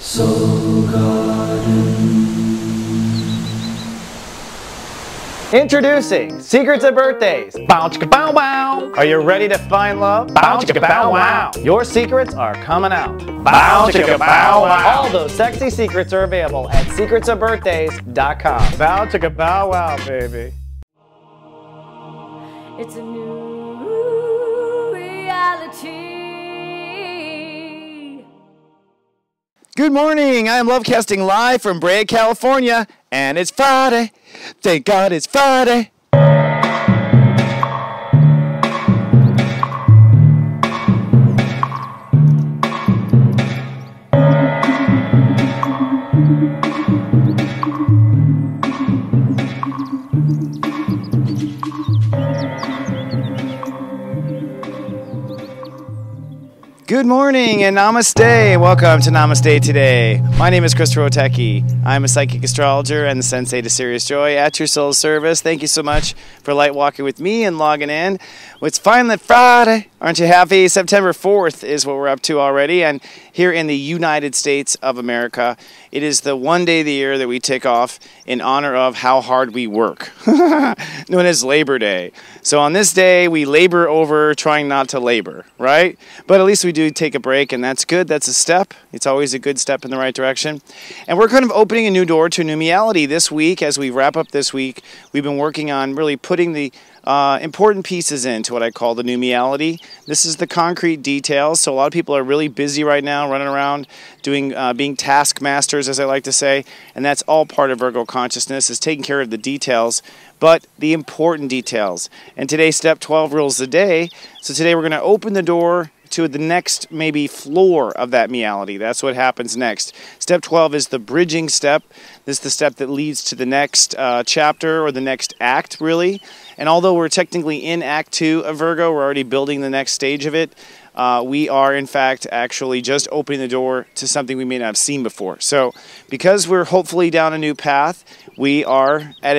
Soul Garden. Introducing Secrets of Birthdays. Bow chicka bow wow. Are you ready to find love? Bow chicka bow wow. Your secrets are coming out. Bow chicka bow wow. All those sexy secrets are available at secretsofbirthdays.com. Bow chicka bow wow, baby. It's a new reality. Good morning. I am Lovecasting live from Brea, California, and it's Friday. Thank God it's Friday. Good morning and namaste. Welcome to Namaste today. My name is stepº12. I'm a psychic astrologer and the Sensei to Serious Joy at your soul's service. Thank you so much for light walking with me and logging in. It's finally Friday. Aren't you happy? September 4th is what we're up to already. And here in the United States of America, it is the one day of the year that we take off in honor of how hard we work, known as Labor Day. So on this day, we labor over trying not to labor, right? But at least we do take a break, and that's good. That's a step. It's always a good step in the right direction. And we're kind of opening a new door to a new reality this week. As we wrap up this week, we've been working on really putting the important pieces into what I call the new reality. This is the concrete details. So a lot of people are really busy right now, running around, doing being taskmasters, as I like to say, and that's all part of Virgo consciousness, is taking care of the details, but the important details. And today, step 12 rules the day. So today we're going to open the door to the next maybe floor of that reality. That's what happens next. Step 12 is the bridging step. This is the step that leads to the next chapter or the next act, really. And although we're technically in Act 2 of Virgo, we're already building the next stage of it. We are, in fact, actually just opening the door to something we may not have seen before. So because we're hopefully down a new path, we are at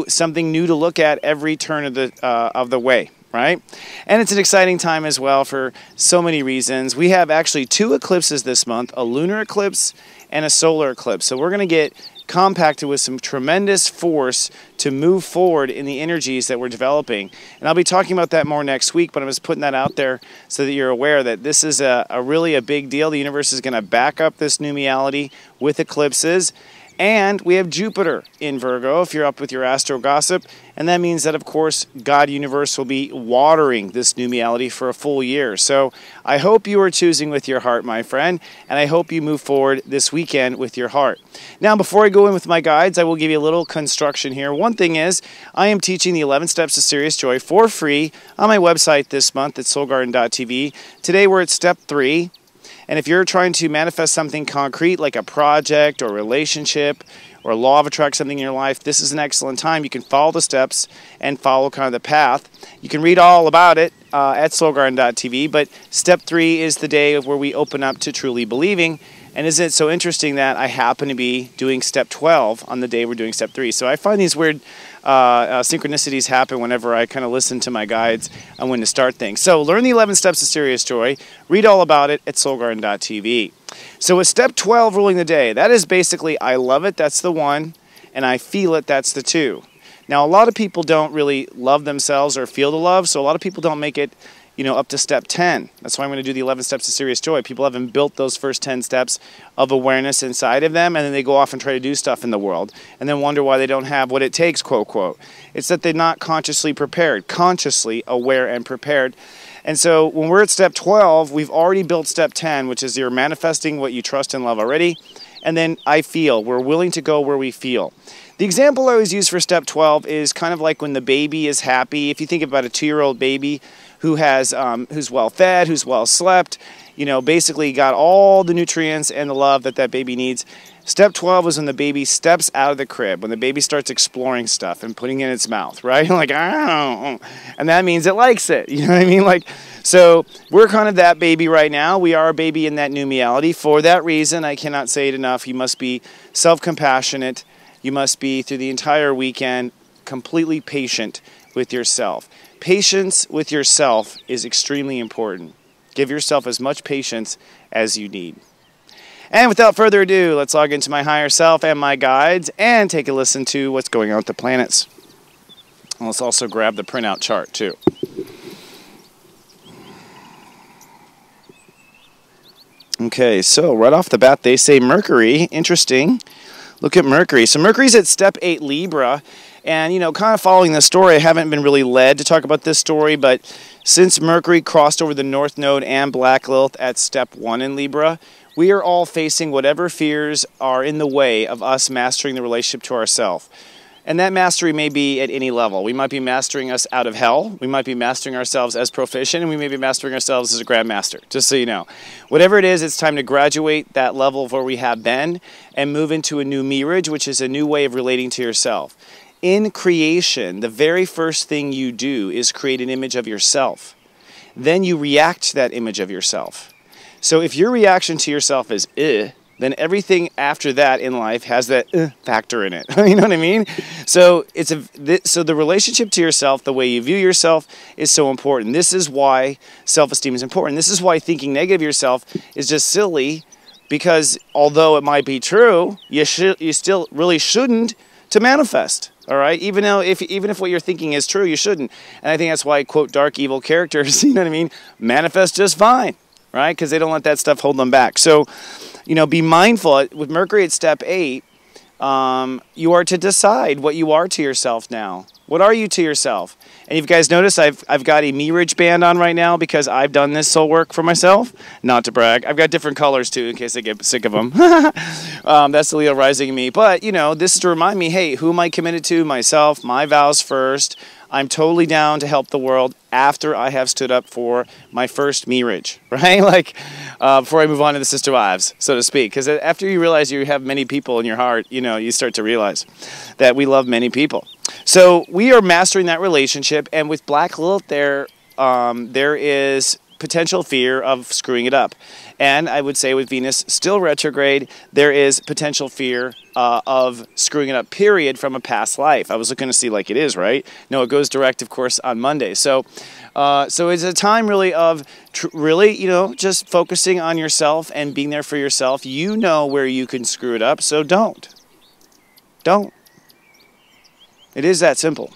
something new to look at every turn of the way. Right? And it's an exciting time as well for so many reasons. We have actually 2 eclipses this month, a lunar eclipse and a solar eclipse. So we're going to get compacted with some tremendous force to move forward in the energies that we're developing. And I'll be talking about that more next week, but I'm just putting that out there so that you're aware that this is really a big deal. The universe is going to back up this new reality with eclipses. And we have Jupiter in Virgo, if you're up with your astro gossip. And that means that, of course, God Universe will be watering this new reality for a full year. So I hope you are choosing with your heart, my friend. And I hope you move forward this weekend with your heart. Now, before I go in with my guides, I will give you a little construction here. One thing is, I am teaching the 11 Steps to Serious Joy for free on my website this month at soulgarden.tv. Today we're at step 3. And if you're trying to manifest something concrete like a project or relationship or law of attract something in your life, this is an excellent time. You can follow the steps and follow kind of the path. You can read all about it at soulgarden.tv, but step 3 is the day where we open up to truly believing. And isn't it so interesting that I happen to be doing step 12 on the day we're doing step 3? So I find these weird synchronicities happen whenever I kind of listen to my guides on when to start things. So learn the 11 steps to serious joy. Read all about it at soulgarden.tv. So with step 12 ruling the day, that is basically I love it, that's the 1, and I feel it, that's the 2. Now a lot of people don't really love themselves or feel the love, so a lot of people don't make it up to step 10. That's why I'm going to do the 11 steps to serious joy. People haven't built those first 10 steps of awareness inside of them, and then they go off and try to do stuff in the world, and then wonder why they don't have what it takes, quote, quote. It's that they're not consciously prepared, consciously aware and prepared. And so when we're at step 12, we've already built step 10, which is you're manifesting what you trust and love already, and then I feel. We're willing to go where we feel. The example I always use for step 12 is kind of like when the baby is happy. If you think about a 2-year-old baby who's well fed, who's well slept, basically got all the nutrients and the love that baby needs. Step 12 is when the baby steps out of the crib, when the baby starts exploring stuff and putting it in its mouth, right? Like, oh, and that means it likes it. You know what I mean? So we're kind of that baby right now. We are a baby in that new reality. For that reason, I cannot say it enough, you must be self-compassionate. You must be, through the entire weekend, completely patient with yourself. Patience with yourself is extremely important. Give yourself as much patience as you need. And without further ado, let's log into my higher self and my guides and take a listen to what's going on with the planets. And let's also grab the printout chart too. Okay, so right off the bat, they say Mercury. Interesting. Look at Mercury. So Mercury's at step 8 Libra. And, you know, kind of following the story, I haven't been really led to talk about this story, but since Mercury crossed over the North Node and Black Lilith at step 1 in Libra, we are all facing whatever fears are in the way of us mastering the relationship to ourselves. And that mastery may be at any level. We might be mastering us out of hell. We might be mastering ourselves as proficient, and we may be mastering ourselves as a grandmaster, just so you know. Whatever it is, it's time to graduate that level of where we have been and move into a new mirage, which is a new way of relating to yourself. In creation, the very first thing you do is create an image of yourself. Then you react to that image of yourself. So if your reaction to yourself is then everything after that in life has that factor in it. You know what I mean? So so the relationship to yourself, the way you view yourself, is so important. This is why self-esteem is important. This is why thinking negative of yourself is just silly, because although it might be true, you still really shouldn't to manifest. All right, even if what you're thinking is true, you shouldn't. And I think that's why, quote, dark evil characters, you know what I mean, manifest just fine, right? Because they don't let that stuff hold them back. So, you know, be mindful. With Mercury at step 8, you are to decide what you are to yourself now. What are you to yourself? And if you guys notice, I've got a mirage band on right now because I've done this soul work for myself. Not to brag. I've got different colors too in case I get sick of them. That's the Leo rising in me. But, you know, this is to remind me, hey, who am I committed to? Myself, my vows first. I'm totally down to help the world after I have stood up for my first mirage, right? Like, before I move on to the sister wives, so to speak. Because after you realize you have many people in your heart, you know, you start to realize that we love many people. So we are mastering that relationship, and with Black Lilith there is potential fear of screwing it up. And I would say with Venus still retrograde, there is potential fear of screwing it up, period, from a past life. I was looking to see like it is, right? No, it goes direct, of course, on Monday. So it's a time really of you know, just focusing on yourself and being there for yourself. You know where you can screw it up, so don't. Don't. It is that simple.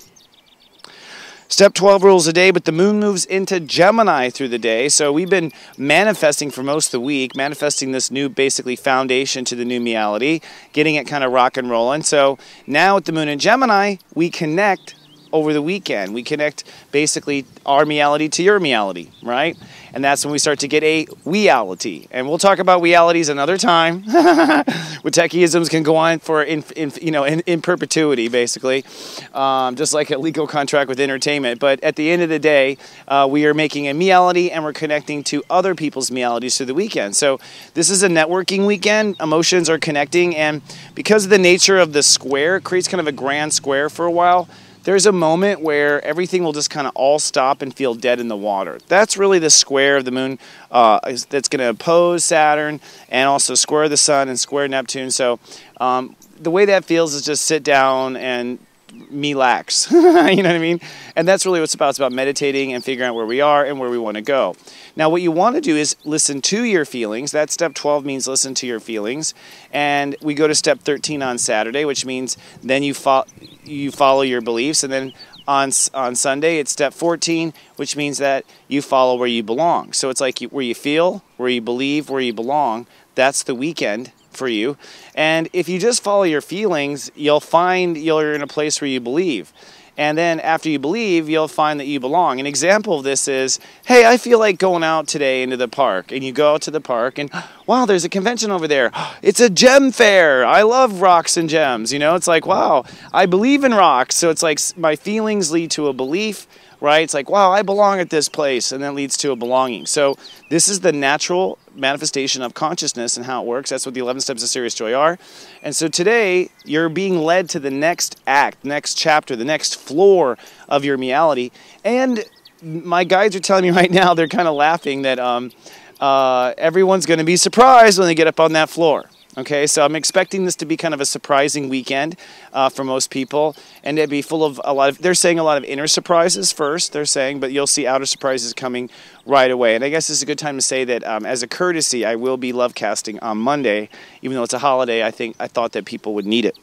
Step 12 rules a day, but the moon moves into Gemini through the day. So we've been manifesting for most of the week, manifesting this new basically foundation to the new reality, getting it kind of rock and rolling. So now with the moon in Gemini, we connect over the weekend. We connect basically our reality to your reality, right? And that's when we start to get a reality. And we'll talk about realities another time. With techieisms can go on for in perpetuity, basically, just like a legal contract with entertainment. But at the end of the day, we are making a reality and we're connecting to other people's realities through the weekend. So this is a networking weekend. Emotions are connecting, and because of the nature of the square, it creates kind of a grand square for a while. There's a moment where everything will just kind of all stop and feel dead in the water. That's really the square of the moon that's going to oppose Saturn and also square the sun and square Neptune. So the way that feels is just sit down and relax. You know what I mean? And that's really what it's about. It's about meditating and figuring out where we are and where we want to go. Now, what you want to do is listen to your feelings. That step 12 means listen to your feelings. And we go to step 13 on Saturday, which means then you follow your beliefs. And then on Sunday, it's step 14, which means that you follow where you belong. So it's like where you feel, where you believe, where you belong. That's the weekend for you. And if you just follow your feelings, you'll find you're in a place where you believe. And then after you believe, you'll find that you belong. An example of this is, hey, I feel like going out today into the park. And you go out to the park and, wow, there's a convention over there. It's a gem fair. I love rocks and gems. You know, it's like, wow, I believe in rocks. So it's like my feelings lead to a belief, right? It's like, wow, I belong at this place. And that leads to a belonging. So this is the natural manifestation of consciousness and how it works. That's what the 11 steps of serious joy are. And so today you're being led to the next act, next chapter, the next floor of your reality. And my guides are telling me right now, they're kind of laughing that everyone's going to be surprised when they get up on that floor. Okay, so I'm expecting this to be kind of a surprising weekend for most people, and it'd be full of they're saying a lot of inner surprises first, they're saying, but you'll see outer surprises coming right away. And I guess this is a good time to say that as a courtesy, I will be love casting on Monday, even though it's a holiday. I thought that people would need it.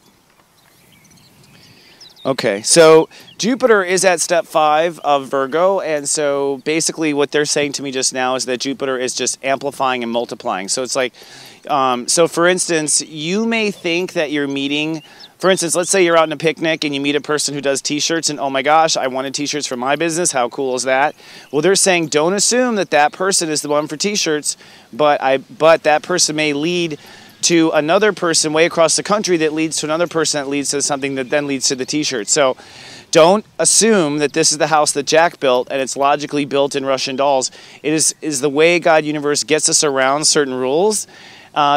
Okay, so Jupiter is at step 5 of Virgo, and so basically what they're saying to me just now is that Jupiter is just amplifying and multiplying. So it's like, so for instance, you may think that you're meeting, for instance, let's say you're out on a picnic and you meet a person who does t-shirts and, oh my gosh, I wanted t-shirts for my business, how cool is that? Well, they're saying don't assume that that person is the one for t-shirts, but that person may lead to another person way across the country that leads to another person that leads to something that then leads to the t-shirt. So don't assume that this is the house that Jack built and it's logically built in Russian dolls. It is the way God universe gets us around certain rules.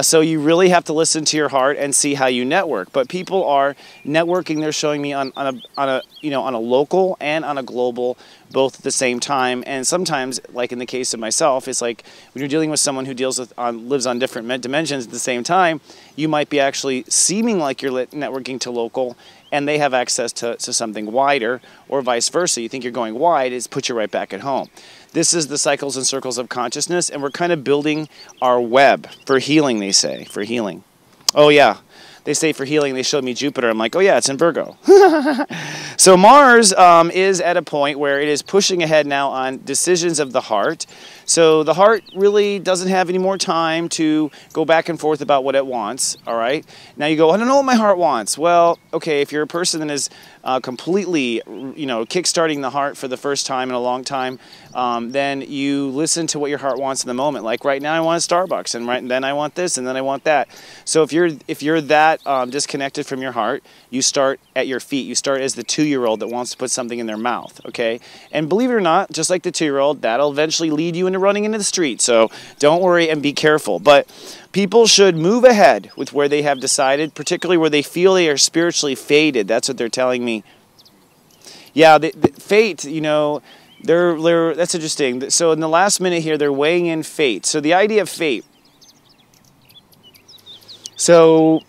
So you really have to listen to your heart and see how you network. But people are networking. They're showing me on a local and on a global, both at the same time. And sometimes, like in the case of myself, it's like when you're dealing with someone who lives on different dimensions at the same time, you might be actually seeming like you're networking to local, and they have access to something wider, or vice versa. You think you're going wide, it's put you right back at home. This is the cycles and circles of consciousness, and we're kind of building our web for healing, they say, for healing. Oh, yeah. They say for healing, they showed me Jupiter. I'm like, oh, yeah, it's in Virgo. So Mars is at a point where it is pushing ahead now on decisions of the heart. So the heart really doesn't have any more time to go back and forth about what it wants, all right? Now you go, I don't know what my heart wants. Well, okay, if you're a person that is completely, kickstarting the heart for the first time in a long time, then you listen to what your heart wants in the moment. Like right now I want a Starbucks, and then I want this, and then I want that. So if you're that disconnected from your heart, you start at your feet. You start as the 2-year-old that wants to put something in their mouth, okay? And believe it or not, just like the 2-year-old, that'll eventually lead you into running into the street. So don't worry and be careful. But people should move ahead with where they have decided, particularly where they feel they are spiritually fated. That's what they're telling me. Yeah, the fate, that's interesting. So in the last minute here, they're weighing in fate. So the idea of fate. So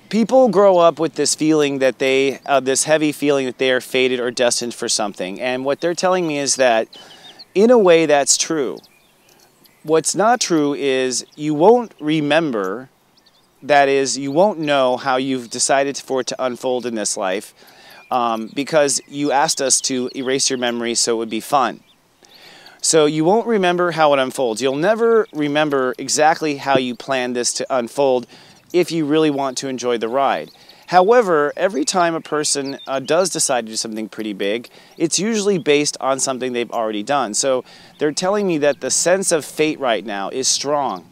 people grow up with this feeling that this heavy feeling that they are fated or destined for something. And what they're telling me is that, in a way, that's true. What's not true is you won't remember, that is, you won't know how you've decided for it to unfold in this life because you asked us to erase your memory so it would be fun. So you won't remember how it unfolds. You'll never remember exactly how you planned this to unfold if you really want to enjoy the ride. However, every time a person does decide to do something pretty big, it's usually based on something they've already done. So they're telling me that the sense of fate right now is strong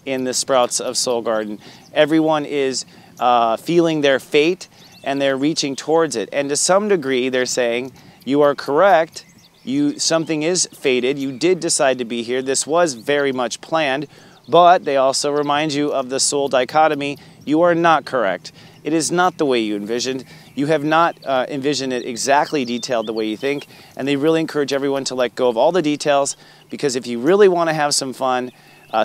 in the Sprouts of Soul Garden. Everyone is feeling their fate and they're reaching towards it. And to some degree, they're saying, you are correct. Something is fated. You did decide to be here. This was very much planned. But they also remind you of the soul dichotomy. You are not correct. It is not the way you envisioned. You have not envisioned it exactly detailed the way you think. And they really encourage everyone to let go of all the details, because if you really want to have some fun,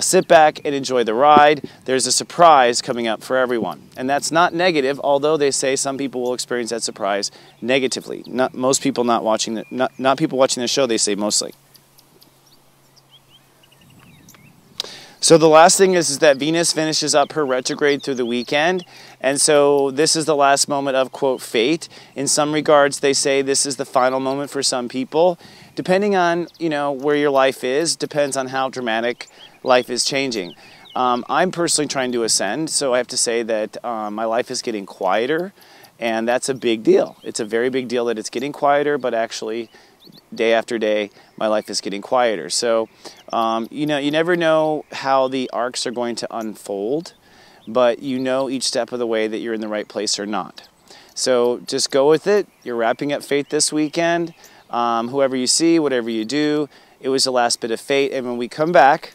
sit back and enjoy the ride. There's a surprise coming up for everyone. And that's not negative, although they say some people will experience that surprise negatively. Most people not people watching the show, they say mostly. So the last thing is that Venus finishes up her retrograde through the weekend, and so this is the last moment of, quote, fate. In some regards, they say this is the final moment for some people. Depending on, where your life is, depends on how dramatic life is changing. I'm personally trying to ascend, so I have to say that my life is getting quieter, and that's a big deal. It's a very big deal that it's getting quieter, but actually, day after day, my life is getting quieter. So, you never know how the arcs are going to unfold, but you know each step of the way that you're in the right place or not. So just go with it. You're wrapping up fate this weekend. Whoever you see, whatever you do, it was the last bit of fate. And when we come back,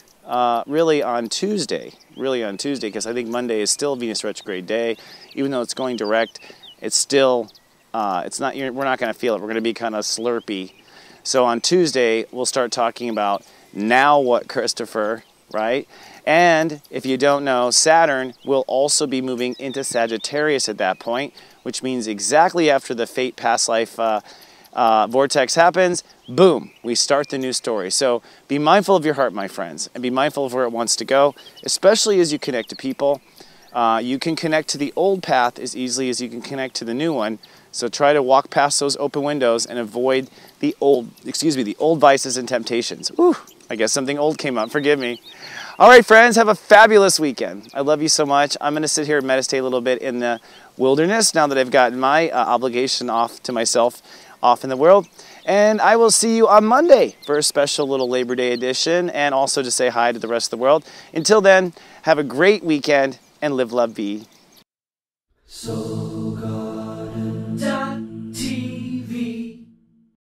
really on Tuesday, because I think Monday is still Venus retrograde day, even though it's going direct, it's still, we're not going to feel it. We're going to be kind of slurpy. So on Tuesday, we'll start talking about Now what, Christopher, right? And if you don't know, Saturn will also be moving into Sagittarius at that point, which means exactly after the fate past life vortex happens, boom, we start the new story. So be mindful of your heart, my friends, and be mindful of where it wants to go, especially as you connect to people. You can connect to the old path as easily as you can connect to the new one. So try to walk past those open windows and avoid the old vices and temptations. Whew, I guess something old came up, forgive me. All right, friends, have a fabulous weekend. I love you so much. I'm going to sit here and meditate a little bit in the wilderness now that I've gotten my obligation off to myself, off in the world. And I will see you on Monday for a special little Labor Day edition and also to say hi to the rest of the world. Until then, have a great weekend and live, love, be. So